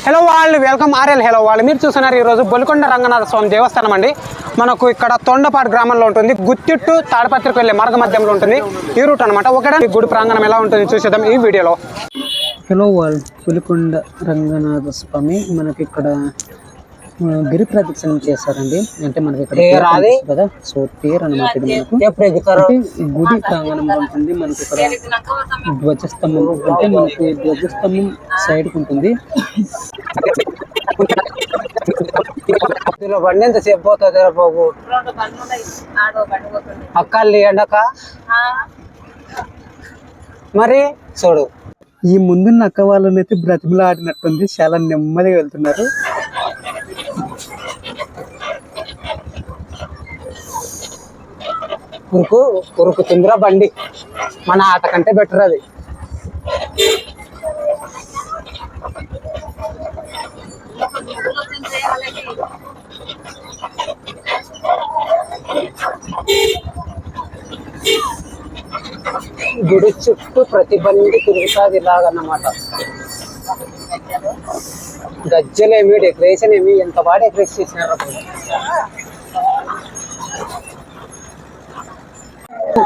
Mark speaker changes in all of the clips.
Speaker 1: Hello వాళ్ళు welcome RL hello వాళ్ళు మీరు చూస్తున్నారు ఈరోజు బొలికొండ రంగనాథ స్వామి దేవస్థానం అండి. మనకు ఇక్కడ తొండపాడు గ్రామంలో ఉంటుంది. గుత్తిట్టు తాడపత్రికి వెళ్ళే మార్గ మధ్యంలో ఉంటుంది ఈ రూట్ అనమాట. ఒకటే గుడి ప్రాంగణం ఎలా ఉంటుంది చూసేద్దాం ఈ వీడియోలో. హలో వాళ్ళు బొలికొండ రంగనాథ స్వామి మనకి ఇక్కడ గిరి ప్రదక్షిణం చేశారండి. అంటే మనకి ఇక్కడ కదా సో పేరు అనమాట. ఇది మనకు గుడి ప్రాంగణంలో ఉంటుంది. మనకి ఇక్కడ ధ్వజస్తంభం అంటే మనకి ధ్వజస్తంభం సైడ్ ఉంటుంది. బండి ఎంత సేపు పోతుంది బాబు అక్కల్లి ఎండక మరి చూడు. ఈ ముందున్న అక్క వాళ్ళని అయితే బ్రతిమలా ఆడినట్టుంది. చాలా నెమ్మదిగా వెళ్తున్నారు. ఉరుకు తుందిరా బండి. మన ఆట కంటే బెటర్ అది. గుడి చుట్టూ ప్రతి బండి తిరుగుతుంది ఇలాగన్నమాట. గజ్జలేమి డెకరేషన్ ఏమి ఎంత బాగా డెకరేట్ చేసినారు.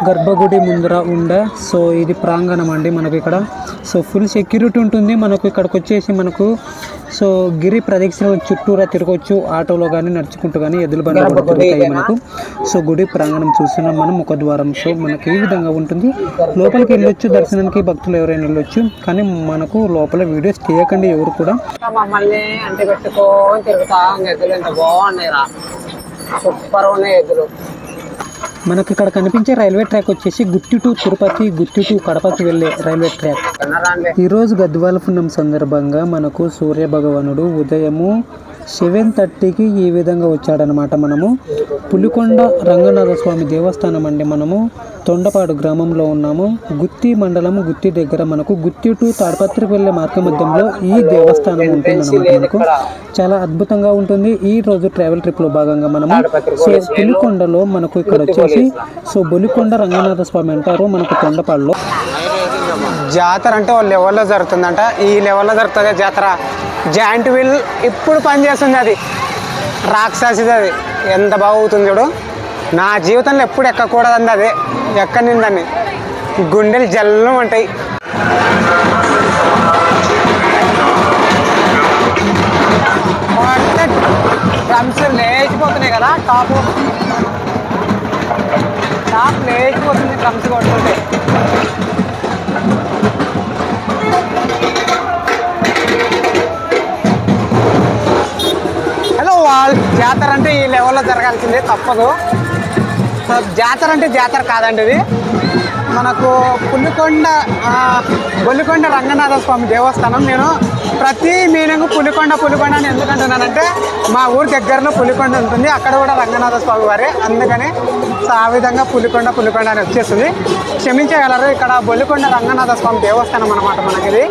Speaker 1: గర్భగుడి ముందర ఉండే సో ఇది ప్రాంగణం అండి. మనకు ఇక్కడ సో ఫుల్ సెక్యూరిటీ ఉంటుంది. మనకు ఇక్కడికి వచ్చేసి మనకు సో గిరి ప్రదక్షిణ చుట్టూరా తిరగవచ్చు. ఆటోలో కానీ నడుచుకుంటూ కానీ ఎద్దుల బండి తిరుగుతాయి మనకు. సో గుడి ప్రాంగణం చూస్తున్నాం మనం ముఖద్వారం. సో మనకి ఈ విధంగా ఉంటుంది. లోపలికి వెళ్ళొచ్చు దర్శనానికి భక్తులు ఎవరైనా వెళ్ళొచ్చు. కానీ మనకు లోపల వీడియోస్ తీయకండి ఎవరు కూడా. మమ్మల్ని అంటే పెట్టుకొని తిరుగుతా ఎద్దులు ఎంత బాగున్నాయి రా, సూపర్ ఉన్నాయి ఎద్దులు. మనకి ఇక్కడ కనిపించే రైల్వే ట్రాక్ వచ్చేసి గుత్తి టు తిరుపతి, గుత్తి టు కడపకి వెళ్ళే రైల్వే ట్రాక్. ఈరోజు గద్వాల పున్నం సందర్భంగా మనకు సూర్య భగవానుడు ఉదయము 7:30కి ఈ విధంగా వచ్చాడనమాట. మనము పులికొండ రంగనాథ స్వామి దేవస్థానం అండి. మనము తొండపాడు గ్రామంలో ఉన్నాము. గుత్తి మండలం గుత్తి దగ్గర మనకు గుత్తి టు తాడపత్రికి వెళ్ళే మార్గ మధ్యంలో ఈ దేవస్థానం ఉంటుంది అనమాట. మనకు చాలా అద్భుతంగా ఉంటుంది. ఈ రోజు ట్రావెల్ ట్రిప్ లో భాగంగా మనము సో పులికొండలో మనకు ఇక్కడ వచ్చేసి సో బొలికొండ రంగనాథ స్వామి అంటారు మనకు తొండపాడులో. జాతర అంటే ఓ లెవెల్లో జరుగుతుందంట. ఈ లెవెల్లో జరుగుతుంది జాతర. జాయింట్ వీల్ ఇప్పుడు పనిచేస్తుంది. అది రాక్షసిది. అది ఎంత బాగుతుంది చూడు. నా జీవితంలో ఎప్పుడు ఎక్కకూడదండి అదే. ఎక్కనిందని గుండెలు జల్లం ఉంటాయి. డ్రమ్స్ లేచిపోతున్నాయి కదా. టాప్ లేచిపోతుంది డ్రమ్స్ కొట్టుకుంటే. హలో వాళ్ళు జాతర అంటే ఈ లెవెల్లో జరగాల్సిందే, తప్పదు. జాతర అంటే జాతర కాదండి. ఇది మనకు బొలికొండ రంగనాథ స్వామి దేవస్థానం. నేను ప్రతి మీనింగ్ పులికొండ అని ఎందుకంటున్నానంటే మా ఊరి దగ్గరలో పులికొండ ఉంటుంది. అక్కడ కూడా రంగనాథ స్వామి వారే. అందుకని సో ఆ విధంగా పులికొండ అని వచ్చేస్తుంది. క్షమించగలరు. ఇక్కడ బొలికొండ రంగనాథ స్వామి దేవస్థానం అనమాట మనకి ఇది.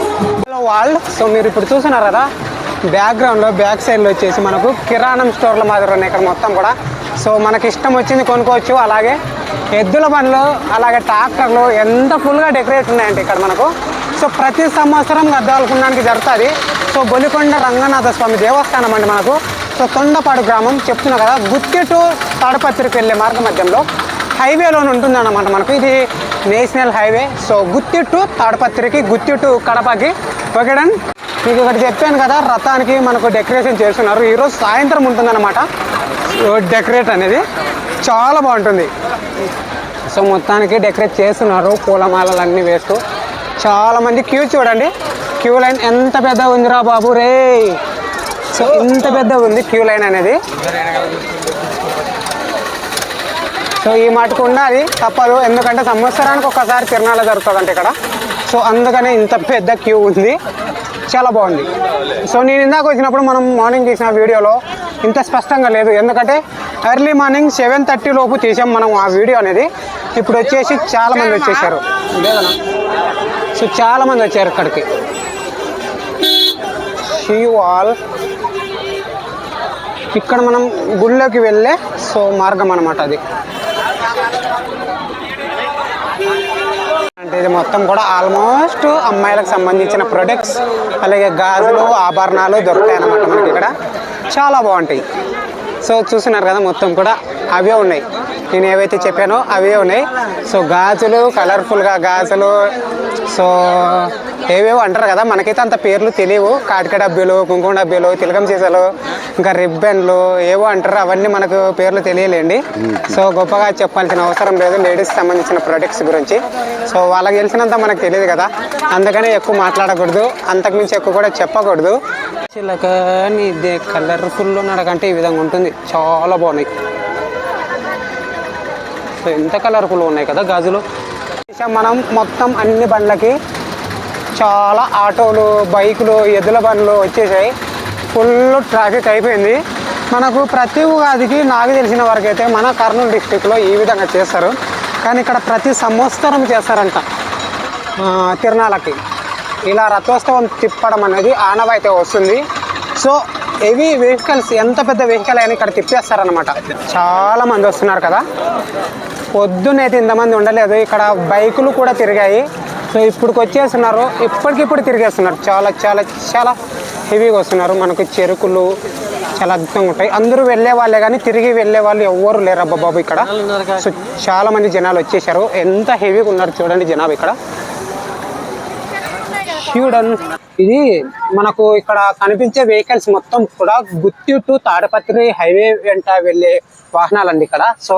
Speaker 1: వాళ్ళు సో మీరు ఇప్పుడు చూస్తున్నారు కదా బ్యాక్గ్రౌండ్లో బ్యాక్ సైడ్లో వచ్చేసి మనకు కిరాణం స్టోర్ల మాదిరి ఉన్నాయి ఇక్కడ మొత్తం కూడా. సో మనకి ఇష్టం వచ్చింది కొనుక్కోవచ్చు. అలాగే ఎద్దుల బండ్లు అలాగే ట్రాక్టర్లు ఎంత ఫుల్గా డెకరేట్ ఉన్నాయంటే ఇక్కడ మనకు. సో ప్రతి సంవత్సరం గద్దాలకున్నానికి జరుగుతుంది. సో బొలికొండ రంగనాథ స్వామి దేవస్థానం అండి మనకు. సో తొండపాడు గ్రామం చెప్తున్నా కదా. గుత్తి టు తాడపత్రికి వెళ్ళే మార్గ మధ్యంలో హైవేలోనే ఉంటుందన్నమాట మనకు. ఇది national highway. So Gutti to తాడపత్రికి, గుత్తి టు కడపకి. ఓకేనా. మీకు ఇక్కడ చెప్పాను కదా రథానికి మనకు డెకరేషన్ చేస్తున్నారు. ఈరోజు సాయంత్రం ఉంటుందన్నమాట డెకరేట్ అనేది. చాలా బాగుంటుంది. సో మొత్తానికి డెకరేట్ చేస్తున్నారు పూలమాలలు అన్నీ వేస్తూ. చాలామంది క్యూ చూడండి. క్యూ లైన్ ఎంత పెద్దగా ఉందిరా బాబు రే. సో ఇంత పెద్దగా ఉంది క్యూ లైన్ అనేది. సో ఈ మటుకు ఉండాలి, తప్పదు. ఎందుకంటే సంవత్సరానికి ఒకసారి తిరణాలు జరుగుతుందంట ఇక్కడ. సో అందుకనే ఇంత పెద్ద క్యూ ఉంది. చాలా బాగుంది. సో నేను ఇందాక వచ్చినప్పుడు మనం మార్నింగ్ చేసిన వీడియోలో ఇంత స్పష్టంగా లేదు. ఎందుకంటే ఎర్లీ మార్నింగ్ 7:30 లోపు తీసాం మనం ఆ వీడియో అనేది. ఇప్పుడు వచ్చేసి చాలామంది వచ్చేసారు. సో చాలామంది వచ్చారు ఇక్కడికి. ఆల్ ఇక్కడ మనం గుళ్ళోకి వెళ్ళే సో మార్గం అన్నమాట అది.
Speaker 2: ఇది మొత్తం కూడా ఆల్మోస్ట్ అమ్మాయిలకు సంబంధించిన ప్రొడక్ట్స్, అలాగే గాజులు, ఆభరణాలు దొరుకుతాయి అన్నమాట మనకి ఇక్కడ. చాలా బాగుంటాయి. సో చూస్తున్నారు కదా, మొత్తం కూడా అవే ఉన్నాయి. నేను ఏవైతే చెప్పానో అవే ఉన్నాయి. సో గాజులు, కలర్ఫుల్గా గాజులు, సో ఏవేవో అంటారు కదా, మనకైతే అంత పేర్లు తెలియవు. కాటిక డబ్బీలు, కుంకుమ డబ్బీలు, తిలకం సీసాలు, ఇంకా రిబ్బన్లు ఏవో అంటారు, అవన్నీ మనకు పేర్లు తెలియలేండి. సో గొప్పగా చెప్పాల్సిన అవసరం లేదు లేడీస్కి సంబంధించిన ప్రొడక్ట్స్ గురించి. సో వాళ్ళకి తెలిసినంత మనకు తెలియదు కదా, అందుకనే ఎక్కువ మాట్లాడకూడదు, అంతకుమించి ఎక్కువ కూడా చెప్పకూడదు. చిలకని ఇదే కలర్ఫుల్ నడకంటే ఈ విధంగా ఉంటుంది. చాలా బాగున్నాయి. సో ఎంత కలర్ఫుల్ ఉన్నాయి కదా గాజులు. మనం మొత్తం అన్ని బండ్లకి చాలా ఆటోలు, బైకులు, ఎద్దుల బండ్లు వచ్చేసాయి. ఫుల్ ట్రాఫిక్ అయిపోయింది. మనకు ప్రతి ఉగాదికి నాకు తెలిసిన వరకు అయితే మన కర్నూలు డిస్టిక్లో ఈ విధంగా చేస్తారు. కానీ ఇక్కడ ప్రతి సంవత్సరం చేస్తారంట తిరునాళ్ళకి. ఇలా రథోత్సవం తిప్పడం అనేది ఆనవాయితీ వస్తుంది. సో హెవీ వెహికల్స్, ఎంత పెద్ద వెహికల్ అయినా ఇక్కడ తిప్పేస్తారనమాట. చాలా మంది వస్తున్నారు కదా, పొద్దునైతే ఇంతమంది ఉండలేదు. ఇక్కడ బైకులు కూడా తిరిగాయి. సో ఇప్పుడు వచ్చేస్తున్నారు, ఇప్పటికిప్పుడు తిరిగేస్తున్నారు. చాలా చాలా చాలా హెవీగా వస్తున్నారు. మనకు చెరుకులు చాలా అద్భుతంగా ఉంటాయి. అందరూ వెళ్ళే వాళ్ళే కానీ తిరిగి వెళ్ళే వాళ్ళు ఎవ్వరు లేరు అబ్బా బాబు ఇక్కడ. సో చాలా మంది జనాలు వచ్చేసారు. ఎంత హెవీగా ఉన్నారు చూడండి జనాలు ఇక్కడ. చూడండి, ఇది మనకు ఇక్కడ కనిపించే వెహికల్స్ మొత్తం కూడా గుత్తి టు తాడపత్రి హైవే వెంట వెళ్ళే వాహనాలండి ఇక్కడ. సో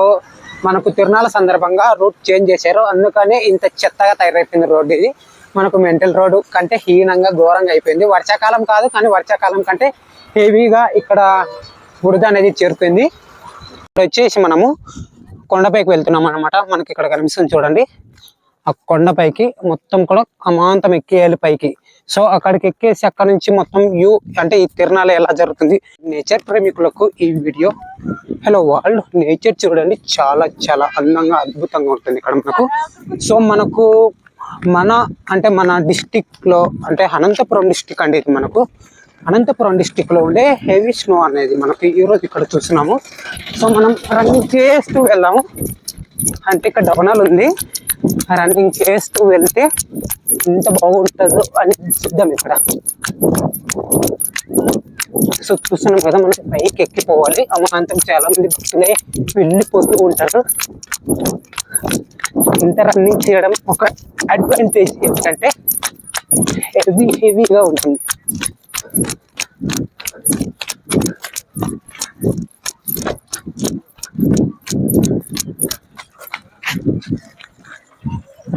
Speaker 2: మనకు తిరునాళ్ళ సందర్భంగా రూట్ చేంజ్ చేశారు, అందుకనే ఇంత చెత్తగా తయారైపోయింది రోడ్డు. ఇది మనకు మెంటల్ రోడ్డు కంటే హీనంగా ఘోరంగా అయిపోయింది. వర్షాకాలం కాదు కానీ వర్షాకాలం కంటే హెవీగా ఇక్కడ బురద అనేది చేరుకుంది. ఇప్పుడు వచ్చేసి మనము కొండపైకి వెళ్తున్నాం అనమాట. మనకి ఇక్కడ కనిపిస్తుంది చూడండి, ఆ కొండపైకి మొత్తం కూడా అమాంతం ఎక్కేయాలి పైకి. సో అక్కడికి ఎక్కేసి అక్కడ నుంచి మొత్తం వ్యూ అంటే ఈ తిరునాళ్ళ ఎలా జరుగుతుంది. నేచర్ ప్రేమికులకు ఈ వీడియో. హలో వరల్డ్, నేచర్ చూడండి చాలా చాలా అందంగా అద్భుతంగా ఉంటుంది ఇక్కడ మనకు. సో మనకు మన డిస్టిక్లో అంటే అనంతపురం డిస్టిక్ అండి ఇది. మనకు అనంతపురం డిస్టిక్లో ఉండే హెవీ స్నో అనేది మనకి ఈరోజు ఇక్కడ చూస్తున్నాము. సో మనం రన్నింగ్ చేస్తూ వెళ్దాము. అంటే ఇక్కడ డవనాలు ఉంది, రన్నింగ్ చేస్తూ వెళ్తే ఎంత బాగుంటుందో అని చూద్దాం ఇక్కడ. సో చూస్తున్నాం కదా, మనం పైకి ఎక్కిపోవాలి. అమాంతం చాలా మంది భక్తులే వెళ్ళిపోతూ ఉంటారు. ఇంత రన్నింగ్ చేయడం ఒక అడ్వాంటేజ్ ఏంటంటే హెవీగా ఉంటుంది.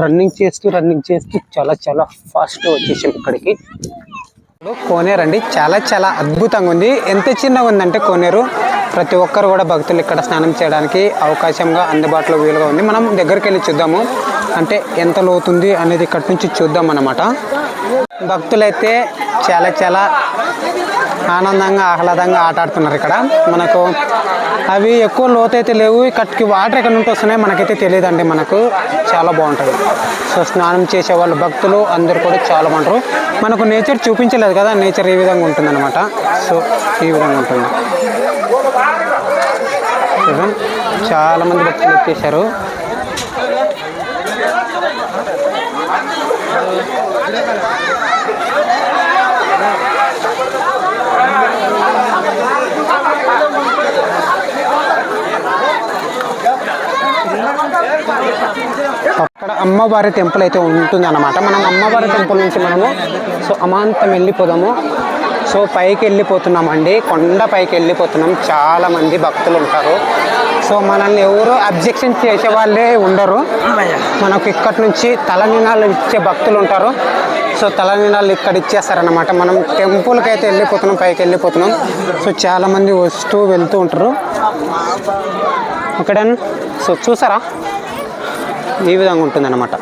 Speaker 2: రన్నింగ్ చేస్తూ చాలా చాలా ఫాస్ట్గా వచ్చేసాం ఇక్కడికి. కోనేరు అండి, చాలా చాలా అద్భుతంగా ఉంది. ఎంత చిన్నగా ఉందంటే కోనేరు, ప్రతి ఒక్కరు కూడా భక్తులు ఇక్కడ స్నానం చేయడానికి అవకాశంగా అందుబాటులో వీలుగా ఉంది. మనం దగ్గరికి వెళ్ళి చూద్దాము, అంటే ఎంత లోతుంది అనేది ఇక్కడ నుంచి చూద్దాం అన్నమాట. భక్తులైతే చాలా చాలా ఆనందంగా ఆహ్లాదంగా ఆట ఆడుతున్నారు ఇక్కడ. మనకు అవి ఎక్కువ లోతైతే లేవు, ఇక్కడికి వాటర్ ఎక్కడ నుండి వస్తున్నాయి మనకైతే తెలియదండి. మనకు చాలా బాగుంటుంది. సో స్నానం చేసే వాళ్ళు భక్తులు అందరూ కూడా చాలా బాగుంటారు. మనకు నేచర్ చూపించలేదు కదా, నేచర్ ఈ విధంగా ఉంటుంది అనమాట. సో ఈ విధంగా ఉంటుంది. చాలా మంది భక్తులు వచ్చేసారు. అక్కడ అమ్మవారి టెంపుల్ అయితే ఉంటుంది అన్నమాట. మనం అమ్మవారి టెంపుల్ నుంచి మనము సో అమాంతం వెళ్ళిపోదాము. సో పైకి వెళ్ళిపోతున్నామండి, కొండ పైకి వెళ్ళిపోతున్నాం. చాలా మంది భక్తులు ఉంటారు. సో మనల్ని ఎవరు అబ్జెక్షన్ చేసే వాళ్ళే ఉండరు. మనకు ఇక్కడి నుంచి తలనీనాలు ఇచ్చే భక్తులు ఉంటారు. సో తలనీనాలు ఇక్కడ ఇచ్చేస్తారనమాట. మనం టెంపుల్కి అయితే వెళ్ళిపోతున్నాం, పైకి వెళ్ళిపోతున్నాం. సో చాలామంది వస్తూ వెళ్తూ ఉంటారు ఇక్కడ. సో చూసారా, ఈ విధంగా ఉంటుంది అన్నమాట.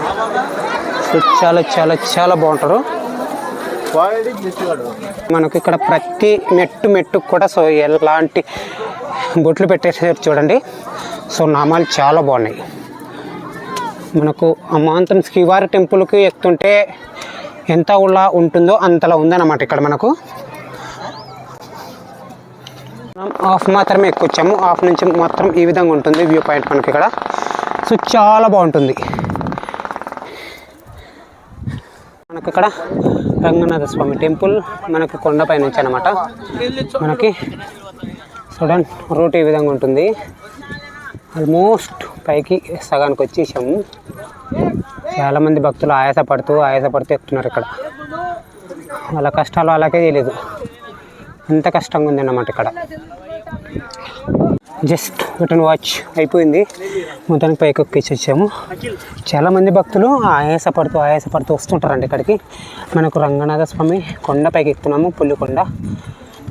Speaker 2: సో చాలా చాలా చాలా బాగుంటారు. మనకు ఇక్కడ ప్రతి మెట్టు కూడా సో ఎలాంటి బొట్లు పెట్టేసారు చూడండి. సో నామాలు చాలా బాగున్నాయి. మనకు అమాంతం శ్రీవారి టెంపుల్కి ఎక్కుతుంటే ఎంత ఉలా ఉంటుందో అంతలా ఉందన్నమాట ఇక్కడ. మనకు మనం హాఫ్ మాత్రమే ఎక్కువచ్చాము, హాఫ్ నుంచి మాత్రం ఈ విధంగా ఉంటుంది వ్యూ పాయింట్ మనకి ఇక్కడ. సో చాలా బాగుంటుంది. మనకు ఇక్కడ రంగనాథ స్వామి టెంపుల్ మనకు కొండపై నుంచి అనమాట. మనకి చూడండి రూట్ ఈ విధంగా ఉంటుంది. ఆల్మోస్ట్ పైకి సగానికి వచ్చేసాము. చాలామంది భక్తులు ఆయాసపడుతూ ఎక్కుతున్నారు. ఇక్కడ వాళ్ళ కష్టాలు అలాగే తెలియదు, ఎంత కష్టంగా ఉంది అన్నమాట. ఇక్కడ జస్ట్ రిటర్న్ వాచ్ అయిపోయింది, మొత్తానికి పైకి ఎక్కేసి వచ్చాము. చాలామంది భక్తులు ఆయాసపడుతూ వస్తుంటారండి ఇక్కడికి. మనకు రంగనాథ స్వామి కొండపైకి ఎక్కుతున్నాము, పుల్లికొండ.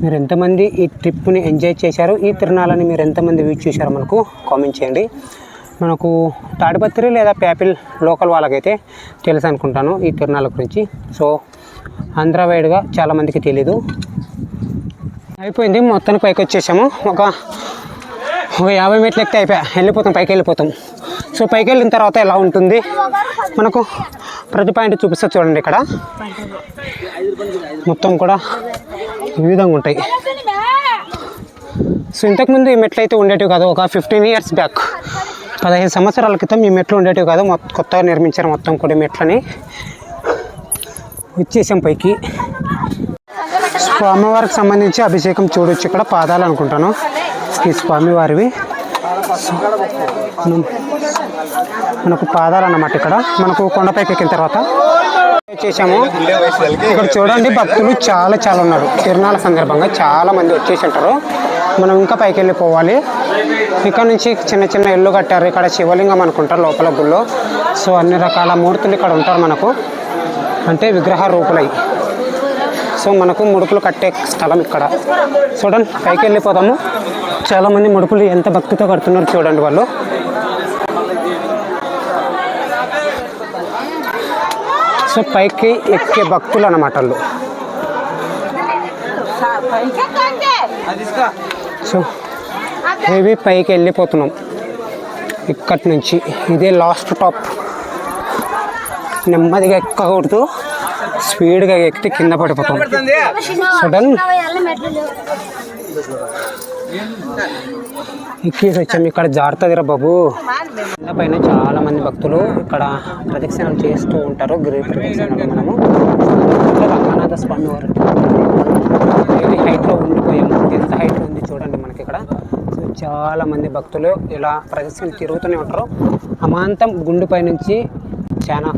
Speaker 2: మీరు ఎంతమంది ఈ ట్రిప్ని ఎంజాయ్ చేశారు, ఈ తిరునాళ్ళని మీరు ఎంతమంది వ్యూ చేశారో మనకు కామెంట్ చేయండి. మనకు తాడిపత్రి లేదా ప్యాపిల్ లోకల్ వాళ్ళకైతే తెలుసు అనుకుంటాను ఈ తిరునాళ్ళ గురించి. సో ఆంధ్ర వైడ్గా చాలామందికి తెలీదు. అయిపోయింది, మొత్తానికి పైకి వచ్చేసాము. ఒక 50 మెట్లు ఎక్కితే పైకి వెళ్ళిపోతాం. సో పైకి వెళ్ళిన తర్వాత ఎలా ఉంటుంది మనకు ప్రతి పాయింట్ చూపిస్తా చూడండి. ఇక్కడ మొత్తం కూడా ఈ విధంగా ఉంటాయి. సో ఇంతకుముందు ఈ మెట్లు అయితే ఉండేటివి కాదు. ఒక 15 ఇయర్స్ బ్యాక్, 15 సంవత్సరాల క్రితం ఈ మెట్లు ఉండేటివి కాదు. కొత్తగా నిర్మించారు మొత్తం కూడా మెట్లని. వచ్చేసాం పైకి. స్వామివారికి సంబంధించి అభిషేకం చూడొచ్చు. ఇక్కడ పాదాలు అనుకుంటాను ఈ స్వామివారివి. మనకు పాదాలు అన్నమాట. ఇక్కడ మనకు కొండపైకి ఎక్కిన తర్వాత వచ్చేసాము. ఇక్కడ చూడండి భక్తులు చాలా ఉన్నారు. తిరునాళ్ళ సందర్భంగా చాలా మంది వచ్చేసి ఉంటారు. మనం ఇంకా పైకి వెళ్ళిపోవాలి. ఇక్కడ నుంచి చిన్న ఇల్లు కట్టారు. ఇక్కడ శివలింగం అనుకుంటారు లోపల గుళ్ళో. సో అన్ని రకాల మూర్తులు ఇక్కడ ఉంటారు మనకు, అంటే విగ్రహ రూపులై. సో మనకు ముడుపులు కట్టే స్థలం ఇక్కడ. చూడండి పైకి వెళ్ళిపోతాము. చాలామంది ముడుపులు ఎంత భక్తితో కడుతున్నారు చూడండి వాళ్ళు. సో పైకి ఎక్కే భక్తులు అన్నమాట వాళ్ళు. సో హెవీ పైకి వెళ్ళిపోతున్నాం ఇక్కడి నుంచి. ఇదే లాస్ట్ టాప్. నెమ్మదిగా ఎక్కకూడదు, స్పీడ్గా ఎక్కితే కింద పడిపోతాం. సడన్ ఎక్కేసి వచ్చాము. ఇక్కడ జారుతుందిరా బాబు. కింద పైన చాలా మంది భక్తులు ఇక్కడ ప్రదక్షిణలు చేస్తూ ఉంటారు. గిరి ప్రదక్షిణలు. మనము రంగనాథ స్వామి వారు హైట్లో ఉండిపోయాము. ఎంత హైట్లో ఉంది చూడండి మనకి ఇక్కడ. సో చాలా మంది భక్తులు ఇలా ప్రదక్షిణ తిరుగుతూనే ఉంటారు. అమాంతం గుండు పై నుంచి చాలా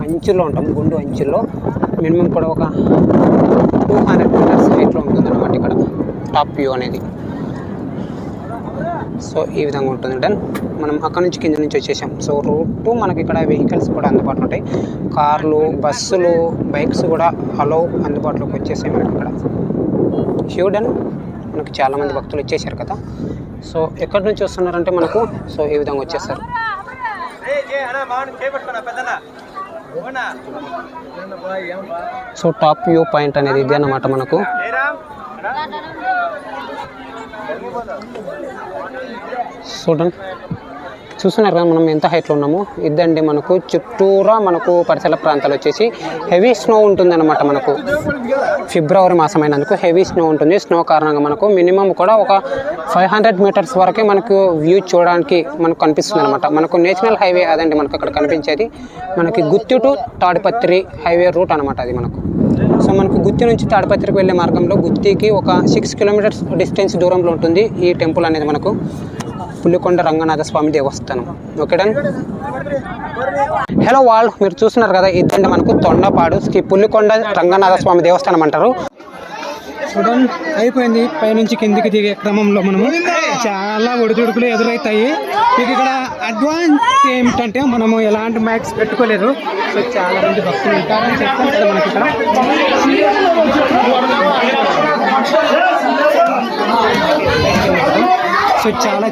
Speaker 2: అంచుల్లో ఉంటాం. గుండు అంచుల్లో మినిమం కూడా ఒక 200 మీటర్స్ హైట్లో ఉంటుంది అన్నమాట ఇక్కడ టాప్ వ్యూ అనేది. సో ఈ విధంగా ఉంటుంది. డన్ మనం అక్కడ నుంచి కింద నుంచి వచ్చేసాం. సో రూట్ మనకి ఇక్కడ వెహికల్స్ కూడా అందుబాటులో ఉంటాయి. కార్లు, బస్సులు, బైక్స్ కూడా అందుబాటులోకి వచ్చేసాయి మనకి ఇక్కడ. హ్యూడన్ మనకు చాలామంది భక్తులు వచ్చేసారు కదా. సో ఎక్కడి నుంచి వస్తున్నారంటే మనకు సో ఈ విధంగా వచ్చేసారు. సో టాప్ వ్యూ పాయింట్ అనేది ఇది అన్నమాట మనకు. చూడండి చూస్తున్నారు కదా మనం ఎంత హైట్లో ఉన్నాము. ఇదండి మనకు చుట్టూరా మనకు పరిసర ప్రాంతాలు వచ్చేసి హెవీ స్నో ఉంటుంది అనమాట. మనకు ఫిబ్రవరి మాసం అయినందుకు హెవీ స్నో ఉంటుంది. స్నో కారణంగా మనకు మినిమం కూడా ఒక 500 మీటర్స్ వరకే మనకు వ్యూ చూడడానికి మనకు కనిపిస్తుంది అనమాట. మనకు నేషనల్ హైవే అదండి మనకు అక్కడ కనిపించేది. మనకి గుత్తి టు తాడిపత్రి హైవే రూట్ అనమాట అది మనకు. సో మనకు గుత్తి నుంచి తాడిపత్రికి వెళ్ళే మార్గంలో గుత్తికి ఒక 6 కిలోమీటర్స్ డిస్టెన్స్ దూరంలో ఉంటుంది ఈ టెంపుల్ అనేది మనకు. పుల్లికొండ రంగనాథ స్వామి దేవస్థానం. ఓకేనా. హలో వాళ్ళు మీరు చూస్తున్నారు కదా, ఇదంటే మనకు తొండపాడు శ్రీ పుల్లికొండ రంగనాథ స్వామి దేవస్థానం అంటారు.
Speaker 1: చూడండి అయిపోయింది. పైనుంచి కిందికి దిగే క్రమంలో మనము చాలా ఒడిదుడుకులు ఎదురవుతాయి. మీకు ఇక్కడ అడ్వాన్స్ ఏమిటంటే మనము ఎలాంటి మ్యాక్స్ పెట్టుకోలేదు. సో చాలా మంది భక్తులు ఉంటారని చెప్తాను కదా మనకి ఇక్కడ. సో చాలా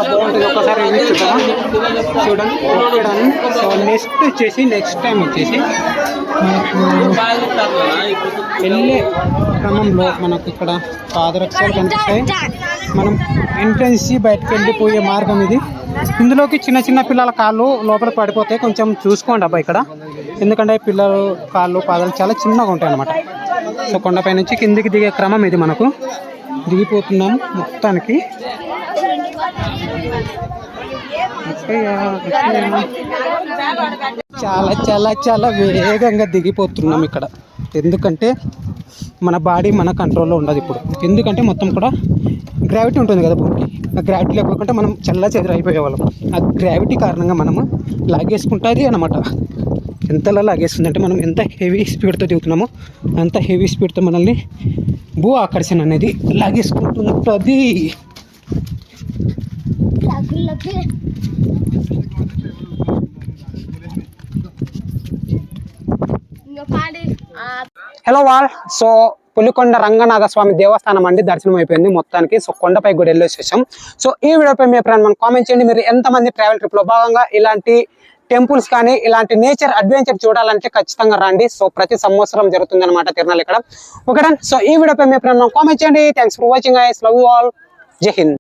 Speaker 1: బాగుంటుంది. ఒకసారి చూడండి. సో నెక్స్ట్ టైం వచ్చేసి వెళ్ళే క్రమంలో మనకు ఇక్కడ పాదరక్షలు కనిపిస్తాయి. మనం ఎంట్రన్స్ బయటకు వెళ్ళిపోయే మార్గం ఇది. ఇందులోకి చిన్న పిల్లల కాళ్ళు లోపలికి పడిపోతాయి. కొంచెం చూసుకోండి అబ్బా ఇక్కడ, ఎందుకంటే పిల్లలు కాళ్ళు పాదాలు చాలా చిన్నగా ఉంటాయి అన్నమాట. సో కొండపై నుంచి కిందికి దిగే క్రమం ఇది. మనకు దిగిపోతున్నాం మొత్తానికి.
Speaker 2: చాలా చాలా చాలా వేగంగా దిగిపోతున్నాం ఇక్కడ. ఎందుకంటే మన బాడీ మన కంట్రోల్లో ఉండదు ఇప్పుడు. ఎందుకంటే మొత్తం కూడా గ్రావిటీ ఉంటుంది కదా భూమికి. ఆ గ్రావిటీ లేకపోతే మనం చల్ల చెదరు అయిపోయేవాళ్ళం. ఆ గ్రావిటీ కారణంగా మనము లాగేసుకుంటుంది అన్నమాట. ఎంతలా లాగేస్తుందంటే మనం ఎంత హెవీ స్పీడ్తో దిగుతున్నామో అంత హెవీ స్పీడ్తో మనల్ని భూ ఆకర్షణ అనేది లాగేసుకుంటుంటుంది. Hello wall. So Pulikonda Ranganatha Swamy దేవస్థానం అండి దర్శనం అయిపోయింది మొత్తానికి. సో కొండపై కూడా వెళ్ళేసేసాం. సో ఈ వీడియోపై మీ అభిప్రాయం మనం కామెంట్ చేయండి. మీరు ఎంతమంది ట్రావెల్ ట్రిప్ లో భాగంగా ఇలాంటి టెంపుల్స్ కానీ ఇలాంటి నేచర్ అడ్వెంచర్ చూడాలంటే ఖచ్చితంగా రండి. సో ప్రతి సంవత్సరం జరుగుతుంది అనమాట తిరునాళ్ళు ఇక్కడ. Okay done. సో ఈ వీడియోపై మీ అభిప్రాయం మనం కామెంట్ చేయండి. Thanks for watching guys. Love you all. జై హింద్.